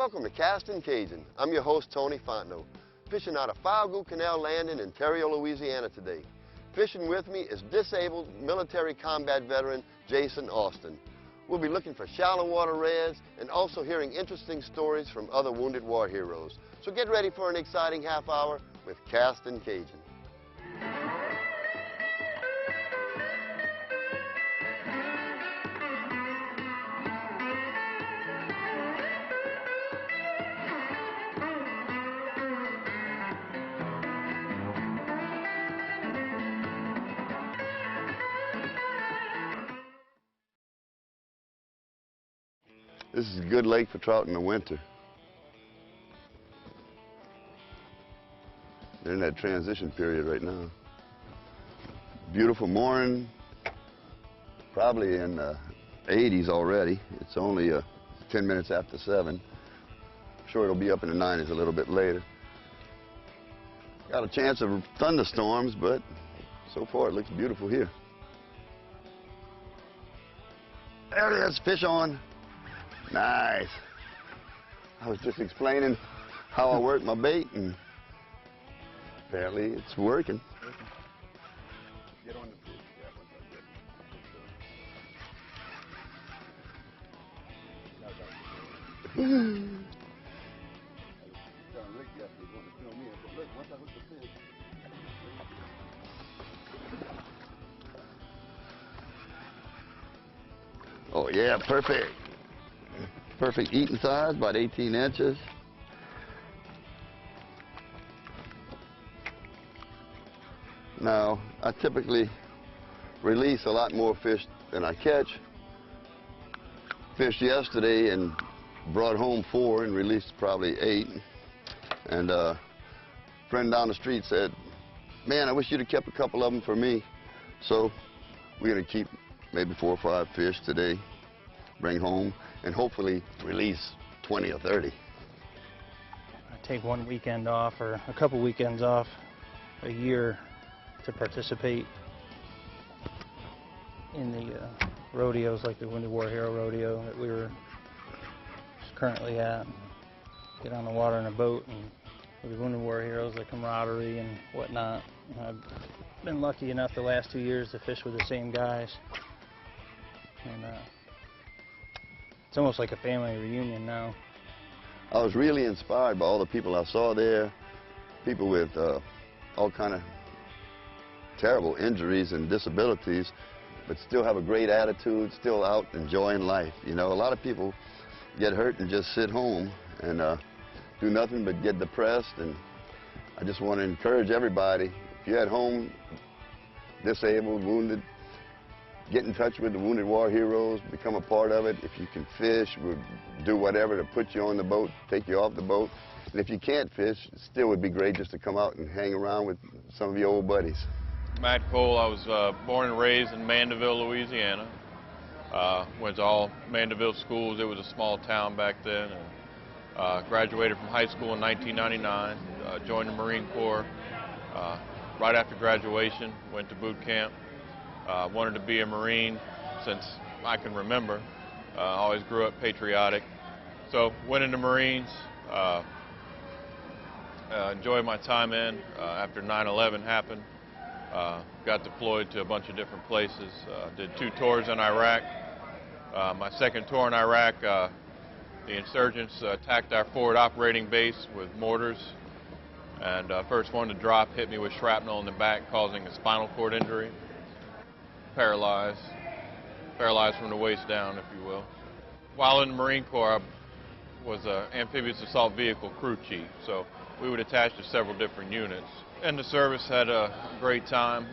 Welcome to Castin Cajun. I'm your host, Tony Fontenot, fishing out of Falgout Canal Landing in Theriot, Louisiana today. Fishing with me is disabled military combat veteran Jason Austin. We'll be looking for shallow water reds and also hearing interesting stories from other Wounded War Heroes. So get ready for an exciting half hour with Castin Cajun. This is a good lake for trout in the winter. They're in that transition period right now. Beautiful morning, probably in the 80s already. It's only 10 minutes after 7. I'm sure it'll be up in the 90s a little bit later. Got a chance of thunderstorms, but so far it looks beautiful here. There it is, fish on. Nice. I was just explaining how I work my bait, and apparently it's working. Get on the pool. Oh yeah, perfect. Perfect eating size, about 18 inches. Now, I typically release a lot more fish than I catch. Fished yesterday and brought home 4 and released probably 8. And a friend down the street said, "Man, I wish you'd have kept a couple of them for me." So we're gonna keep maybe 4 or 5 fish today, bring home, and hopefully release 20 or 30. I take one weekend off or a couple weekends off a year to participate in the rodeos like the Wounded War Hero Rodeo that we were currently at. Get on the water in a boat and with the Wounded War Heroes, the camaraderie and whatnot. I've been lucky enough the last 2 years to fish with the same guys. And it's almost like a family reunion now. I was really inspired by all the people I saw there, people with all kind of terrible injuries and disabilities, but still have a great attitude, still out enjoying life. You know, a lot of people get hurt and just sit home and do nothing but get depressed, and I just want to encourage everybody, if you're at home, disabled, wounded, get in touch with the Wounded War Heroes, become a part of it. If you can fish, we'll do whatever to put you on the boat, take you off the boat. And if you can't fish, it still would be great just to come out and hang around with some of your old buddies. Matt Cole, I was born and raised in Mandeville, Louisiana. Went to all Mandeville schools. It was a small town back then. And, graduated from high school in 1999, joined the Marine Corps. Right after graduation, went to boot camp. Wanted to be a Marine since I can remember. Always grew up patriotic. So went into Marines. Enjoyed my time in after 9/11 happened. Got deployed to a bunch of different places. Did 2 tours in Iraq. My second tour in Iraq, the insurgents attacked our forward operating base with mortars. And first one to drop hit me with shrapnel in the back, causing a spinal cord injury. Paralyzed from the waist down, if you will. While in the Marine Corps, I was an amphibious assault vehicle crew chief, so we would attach to several different units. And the service had a great time.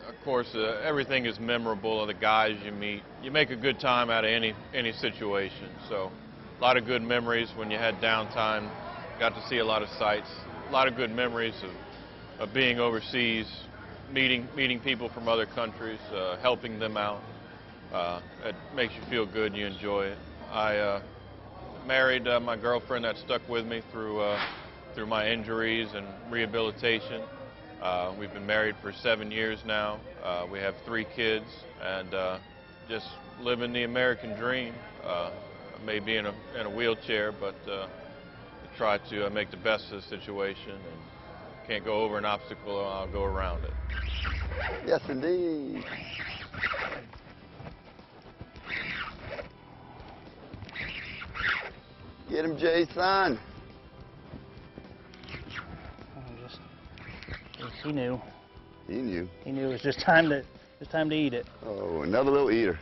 Of course, everything is memorable, the guys you meet. You make a good time out of any situation, so a lot of good memories when you had downtime. Got to see a lot of sights, a lot of good memories of being overseas, meeting people from other countries, helping them out. It makes you feel good and you enjoy it. I married my girlfriend that stuck with me through my injuries and rehabilitation. We've been married for 7 years now. We have 3 kids and just living the American dream. may be in a wheelchair, but try to make the best of the situation. And can't go over an obstacle, I'll go around it. Yes, indeed. Get him, Jason. He knew. He knew. He knew it was just time to eat it. Oh, another little eater.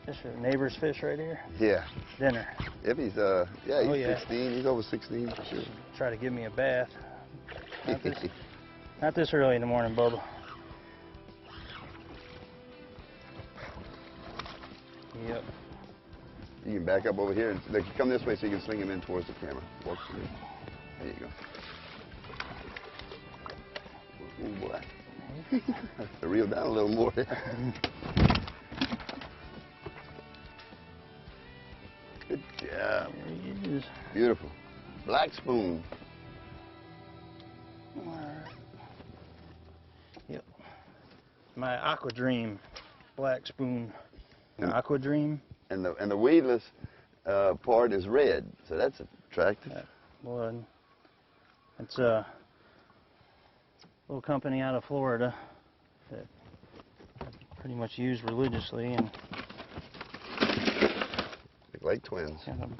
This is a neighbor's fish right here. Yeah. Dinner. If he's he's 16. He's over 16 for sure. Try to give me a bath. Not this early in the morning, Bubba. Yep. You can back up over here and come this way so you can swing him in towards the camera. Walk through. There you go. Oh boy. Have to reel down a little more. Good job. There he is. Beautiful. Black spoon. Yep. My Aqua Dream black spoon. Aqua Dream. And the weedless part is red, so that's attractive. Blood. It's a little company out of Florida that I pretty much use religiously, and Like twins. kind of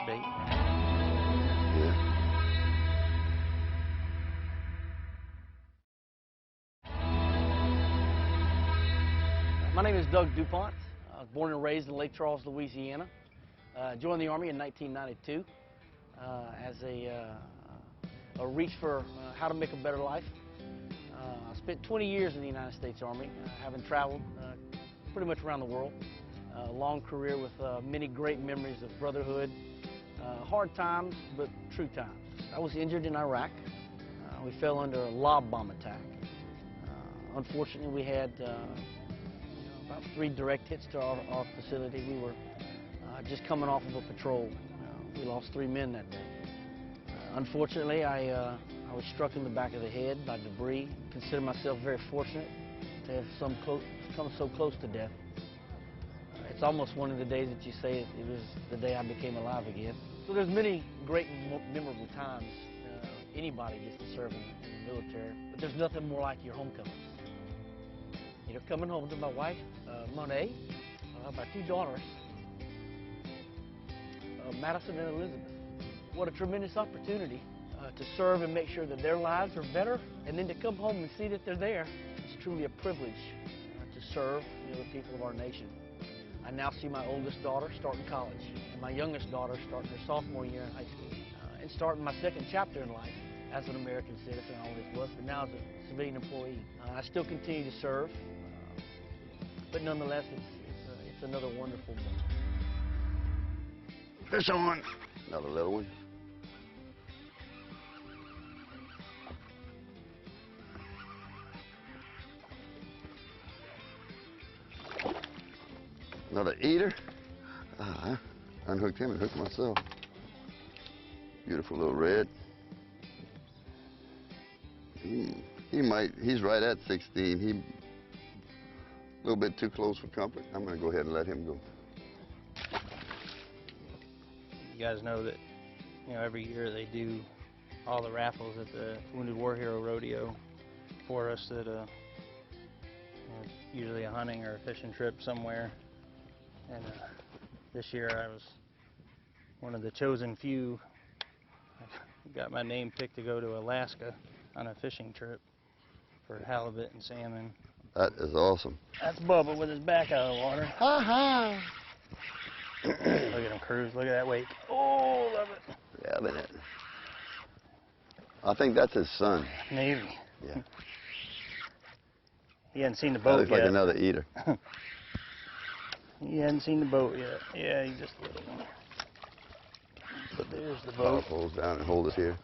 bait. Yeah. My name is Doug DuPont. I was born and raised in Lake Charles, Louisiana. Joined the Army in 1992 as a reach for how to make a better life. I spent 20 years in the United States Army, having traveled pretty much around the world. A long career with many great memories of brotherhood, hard times, but true times. I was injured in Iraq. We fell under a lob bomb attack. Unfortunately, we had about 3 direct hits to our facility. We were just coming off of a patrol. We lost 3 men that day. Unfortunately, I was struck in the back of the head by debris. Consider myself very fortunate to have come so close to death. It's almost one of the days that you say it was the day I became alive again. So there's many great and memorable times anybody gets to serve in the military, but there's nothing more like your homecomings. You know, coming home to my wife, Monet, my 2 daughters, Madison and Elizabeth. What a tremendous opportunity to serve and make sure that their lives are better, and then to come home and see that they're there. It's truly a privilege to serve the people of our nation. I now see my oldest daughter starting college, and my youngest daughter starting her sophomore year in high school, and starting my 2nd chapter in life as an American citizen. I always was, but now as a civilian employee. I still continue to serve, but nonetheless, it's another wonderful moment. Fish on. Another little one. Another eater. I unhooked him and hooked myself. Beautiful little red. He's right at 16. He a little bit too close for comfort. I'm going to go ahead and let him go. You guys know that, every year they do all the raffles at the Wounded War Hero Rodeo for us that, it's usually a hunting or a fishing trip somewhere. And this year I was one of the chosen few. I got my name picked to go to Alaska on a fishing trip for halibut and salmon. That is awesome. That's Bubba with his back out of the water. Ha-ha! Look at him cruise. Look at that wake. Oh, love it. Yeah, it. I think that's his son. Maybe. Yeah. He hadn't seen the That boat looks yet. like another eater. He hadn't seen the boat yet. Yeah, he's just little. But there's the boat. Pulls down and hold us here.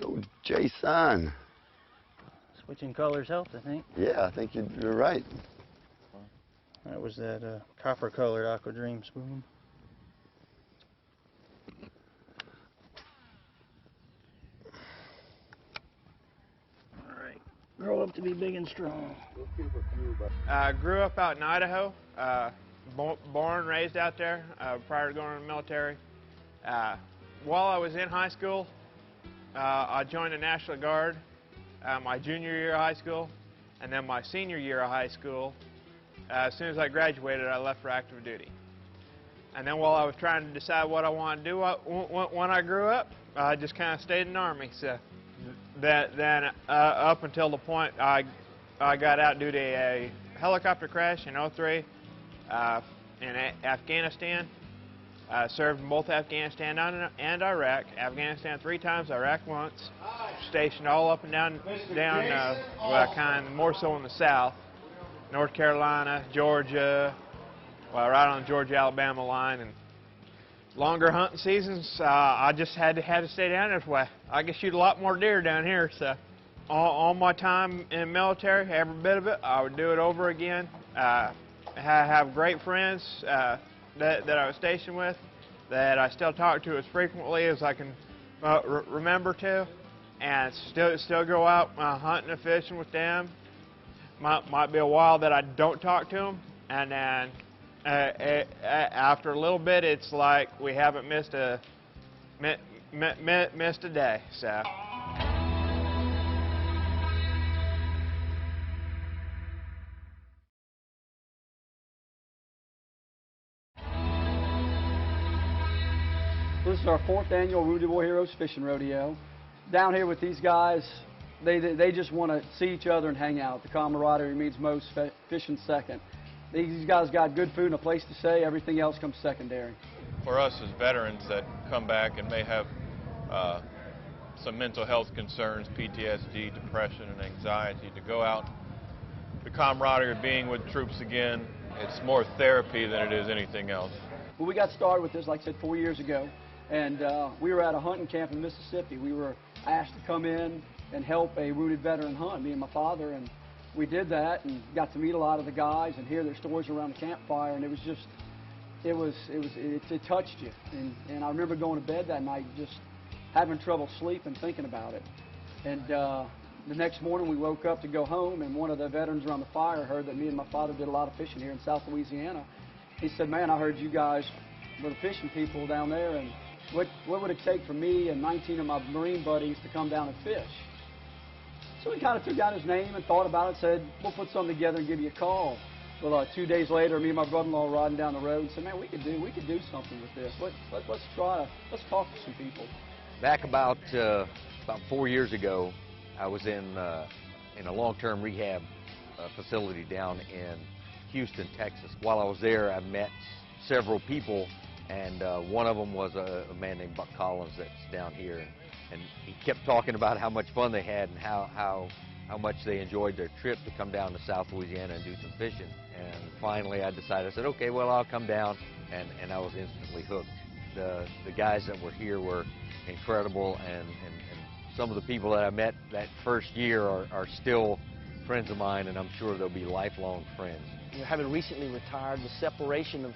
Go, Jason. Switching colors helped, I think. Yeah, I think you're right. That was that copper-colored Aqua Dream spoon. grow up to be big and strong. I grew up out in Idaho, born and raised out there prior to going in the military. While I was in high school, I joined the National Guard my junior year of high school, and then my senior year of high school. As soon as I graduated, I left for active duty. And then while I was trying to decide what I wanted to do when I grew up, I just kind of stayed in the Army. So then up until the point I got out due to a helicopter crash in '03 in Afghanistan. I served in both Afghanistan and Iraq. Afghanistan 3 times, Iraq once. Stationed all up and down well, kind of more so in the south. North Carolina, Georgia, well, right on the Georgia-Alabama line. And longer hunting seasons, I just had to stay down this way. I could shoot a lot more deer down here, so all my time in the military, every bit of it, I would do it over again. Have great friends that I was stationed with, that I still talk to as frequently as I can remember to, and still go out hunting and fishing with them. Might be a while that I don't talk to them, and then after a little bit, it's like we haven't missed a day. So. This is our 4th annual Wounded War Heroes Fishing Rodeo. Down here with these guys, they just want to see each other and hang out. The camaraderie means most, fishing second. These guys got good food and a place to stay. Everything else comes secondary. For us as veterans that come back and may have some mental health concerns, PTSD, depression, and anxiety, to go out, the camaraderie of being with troops again, it's more therapy than it is anything else. Well, we got started with this, like I said, 4 years ago, and we were at a hunting camp in Mississippi. We were asked to come in and help a wounded veteran hunt, me and my father, and we did that and got to meet a lot of the guys and hear their stories around the campfire, and it was just, it touched you. And I remember going to bed that night just having trouble sleeping, thinking about it. And the next morning we woke up to go home, and one of the veterans around the fire heard that me and my father did a lot of fishing here in South Louisiana. He said, "Man, I heard you guys were the fishing people down there, and what would it take for me and 19 of my Marine buddies to come down and fish?" So we kind of took down his name and thought about it, said, "We'll put something together and give you a call." Well, 2 days later, me and my brother-in-law riding down the road and said, "Man, we could do something with this. Let's talk to some people." Back about 4 years ago, I was in a long-term rehab facility down in Houston, Texas. While I was there, I met several people, and one of them was a man named Buck Collins that's down here, and he kept talking about how much fun they had and how much they enjoyed their trip to come down to South Louisiana and do some fishing. And finally I decided, I said, okay, well, I'll come down, and I was instantly hooked. The guys that were here were incredible, and some of the people that I met that first year are still friends of mine, and I'm sure they'll be lifelong friends. You know, having recently retired, the separation of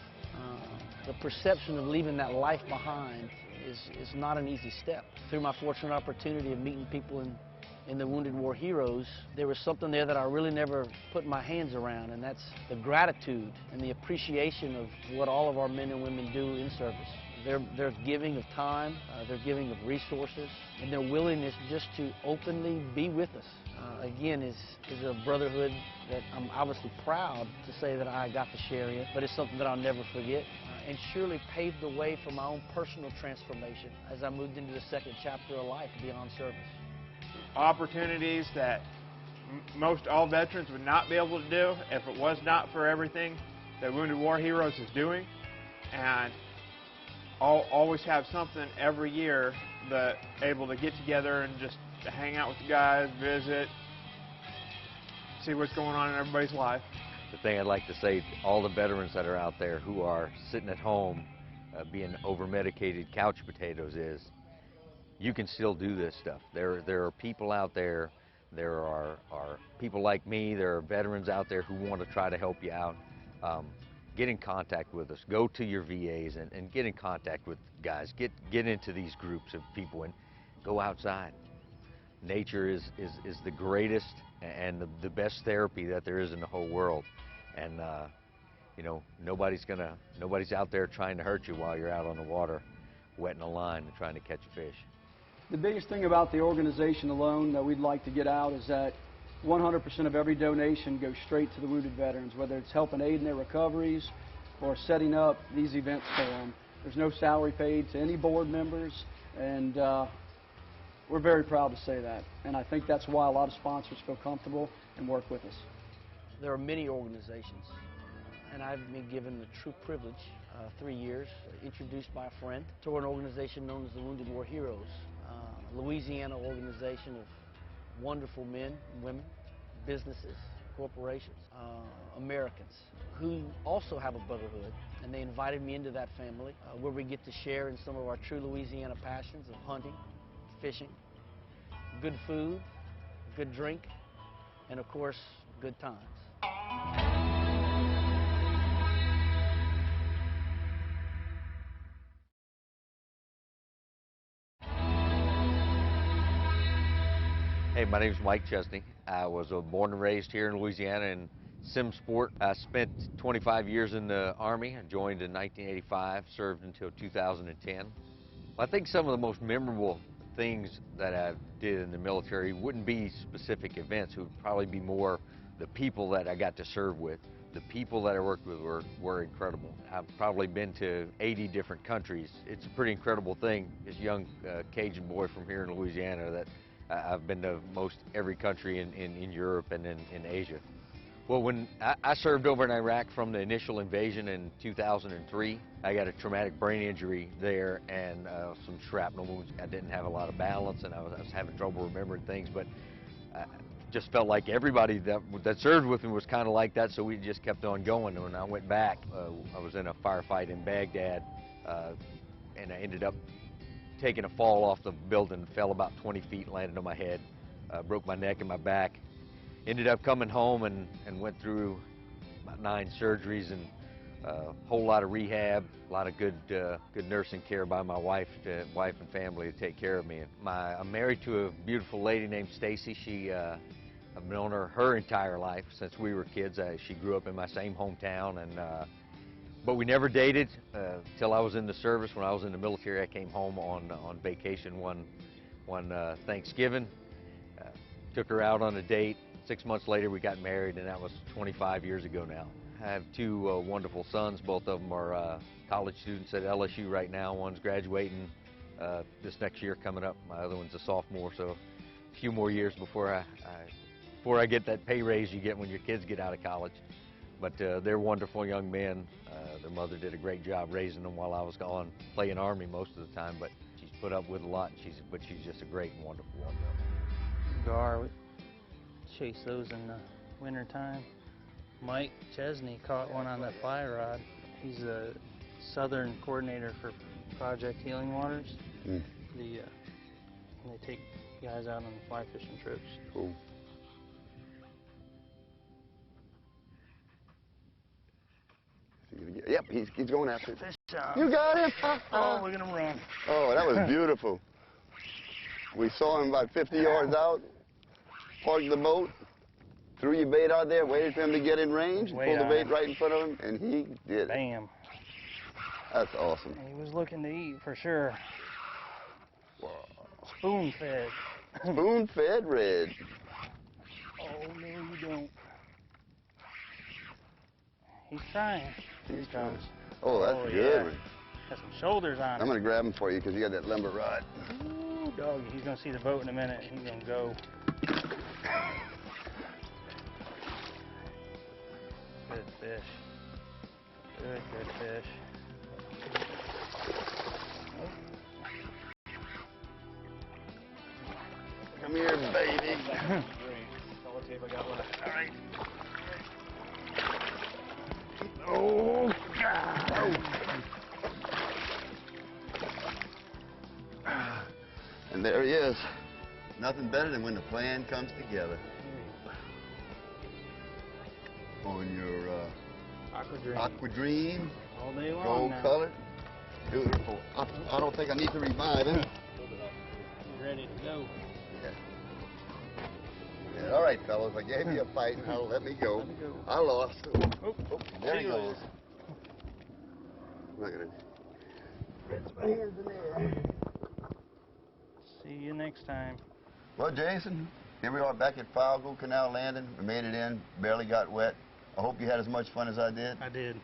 the perception of leaving that life behind is not an easy step. Through my fortunate opportunity of meeting people in the Wounded War Heroes, there was something there that I really never put my hands around, and that's the gratitude and the appreciation of what all of our men and women do in service. Their giving of time, their giving of resources, and their willingness just to openly be with us. Again, is a brotherhood that I'm obviously proud to say that I got to share in, but it's something that I'll never forget, and surely paved the way for my own personal transformation as I moved into the second chapter of life beyond service. Opportunities that most all veterans would not be able to do if it was not for everything that Wounded War Heroes is doing, and always have something every year that able to get together and just hang out with the guys, visit, see what's going on in everybody's life. The thing I'd like to say to all the veterans that are out there who are sitting at home being over-medicated couch potatoes is, you can still do this stuff. There are people out there, there are people like me, there are veterans out there who want to try to help you out. Get in contact with us. Go to your VAs and get in contact with guys. Get into these groups of people and go outside. Nature is the greatest and the best therapy that there is in the whole world. And you know, nobody's out there trying to hurt you while you're out on the water, wetting a line and trying to catch a fish. The biggest thing about the organization alone that we'd like to get out is that 100% of every donation goes straight to the wounded veterans, whether it's helping aid in their recoveries or setting up these events for them. There's no salary paid to any board members, and we're very proud to say that. And I think that's why a lot of sponsors feel comfortable and work with us. There are many organizations, and I've been given the true privilege, 3 years, introduced by a friend, to an organization known as the Wounded War Heroes, Louisiana organization of wonderful men and women, businesses, corporations, Americans, who also have a brotherhood, and they invited me into that family, where we get to share in some of our true Louisiana passions of hunting, fishing, good food, good drink, and of course, good times. Hey, my name is Mike Chesney. I was born and raised here in Louisiana in sim sport. I spent 25 years in the Army. I joined in 1985, served until 2010. I think some of the most memorable things that I did in the military wouldn't be specific events. It would probably be more the people that I got to serve with. The people that I worked with were incredible. I've probably been to 80 different countries. It's a pretty incredible thing, this young Cajun boy from here in Louisiana, that I've been to most every country in Europe and in Asia. Well, when I served over in Iraq from the initial invasion in 2003, I got a traumatic brain injury there and some shrapnel wounds. I didn't have a lot of balance, and I was having trouble remembering things, but I just felt like everybody that served with me was kind of like that, so we just kept on going. And when I went back, I was in a firefight in Baghdad, and I ended up taking a fall off the building, fell about 20 feet, landed on my head, broke my neck and my back. Ended up coming home and went through about 9 surgeries and a whole lot of rehab, a lot of good nursing care by my wife and family to take care of me. I'm married to a beautiful lady named Stacy. I've known her entire life since we were kids. She grew up in my same hometown, but we never dated till I was in the service. When I was in the military, I came home on vacation one Thanksgiving. Took her out on a date. 6 months later, we got married, and that was 25 years ago now. I have 2 wonderful sons. Both of them are college students at LSU right now. One's graduating this next year coming up. My other one's a sophomore, so a few more years before I get that pay raise you get when your kids get out of college. But they're wonderful young men. Their mother did a great job raising them while I was gone, playing Army most of the time, but she's put up with a lot, and she's just a great and wonderful woman. Gar, we chase those in the winter time. Mike Chesney caught one on that fly rod. He's a southern coordinator for Project Healing Waters. And they take guys out on the fly fishing trips. Cool. Yep, he's going after it. Fish on. You got him! Oh, look at him run. Oh, that was beautiful. We saw him about 50 yards out, parked the boat, threw your bait out there, waited for him to get in range, pulled the bait right in front of him, and he did it. Bam. That's awesome. He was looking to eat for sure. Wow. Spoon fed. Spoon-fed red. Oh, no, you don't. He's trying. Here he comes. Oh, that's Oh, good. yeah. One. Got some shoulders on I'm him. going to grab him for you because you got that lumber rod. Ooh, dog. He's going to see the boat in a minute. He's going to go. Good fish. Good fish. Come here, baby. All right. Oh, God. And there he is. Nothing better than when the plan comes together. On your Aqua Dream, All day long gold now. color. Beautiful. I don't think I need to revive him. He's ready to go. Yeah. Yeah, all right, fellas, I gave you a fight. Now let me go. Let me go. I lost. Oh, There see he you goes. later. I'm not gonna rinse my hands in there. See you next time. Well, Jason, here we are back at Falgout Canal Landing. We made it in, barely got wet. I hope you had as much fun as I did. I did.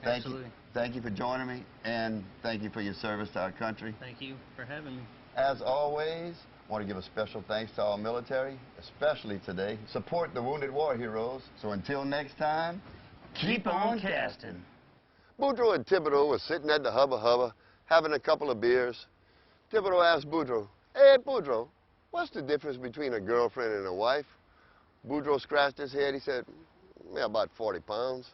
Thank you. Absolutely. Thank you for joining me, and thank you for your service to our country. Thank you for having me. As always, I want to give a special thanks to our military, especially today. Support the Wounded War Heroes. So until next time, Keep on casting. Boudreaux and Thibodeau were sitting at the Hubba Hubba, having a couple of beers. Thibodeau asked Boudreaux, "Hey, Boudreaux, what's the difference between a girlfriend and a wife?" Boudreaux scratched his head. He said, "Yeah, about 40 pounds."